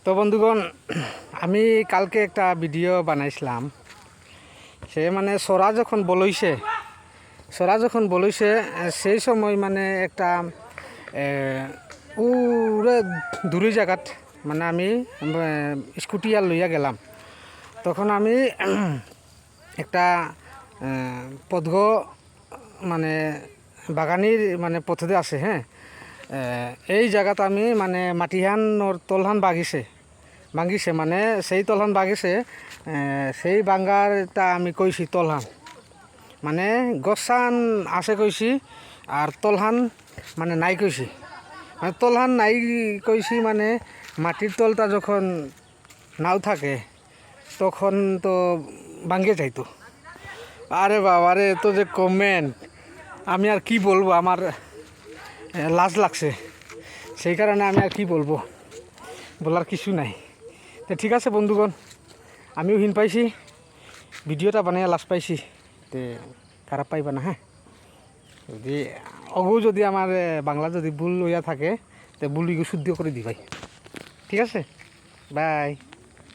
তো বন্ধুগণ, আমি কালকে একটা ভিডিও বানাইছিলাম। সে মানে সরা যখন বলইছে সেই সময় মানে একটা পুরো দূরের জায়গাত মানে আমি স্কুটি আর লইয়া গেলাম। তখন আমি একটা পথ মানে বাগানির মানে পথে আছে, হ্যাঁ। এই জায়গাত আমি মানে মাটিহান তলহান ভাঙিছে মানে সেই তলহান ভাঙিছে। সেই ভাঙ্গারটা আমি কইছি তলহান মানে গছান আছে কইছি, আর তলহান মানে নাই কইছি। মানে তলহান নাই কইছি মানে মাটির তলটা যখন নাও থাকে তখন তো ভাঙ্গে যাইতো। আরে বাবা রে, তো যে কমেন্ট আমি আর কি বলবো, আমার লাজ লাগছে। সেই কারণে আমি আর কি বলবো, বলার কিছু নাই। তো ঠিক আছে বন্ধুগণ, আমিও হিন পাইছি, ভিডিওটা বানাইয়া লাজ পাইছি। তে খারাপ পাইবা না, হ্যাঁ। যদি আমার বাংলা যদি ভুল হইয়া থাকে তো ভুল শুদ্ধ করে দিবাই। ঠিক আছে, বাই।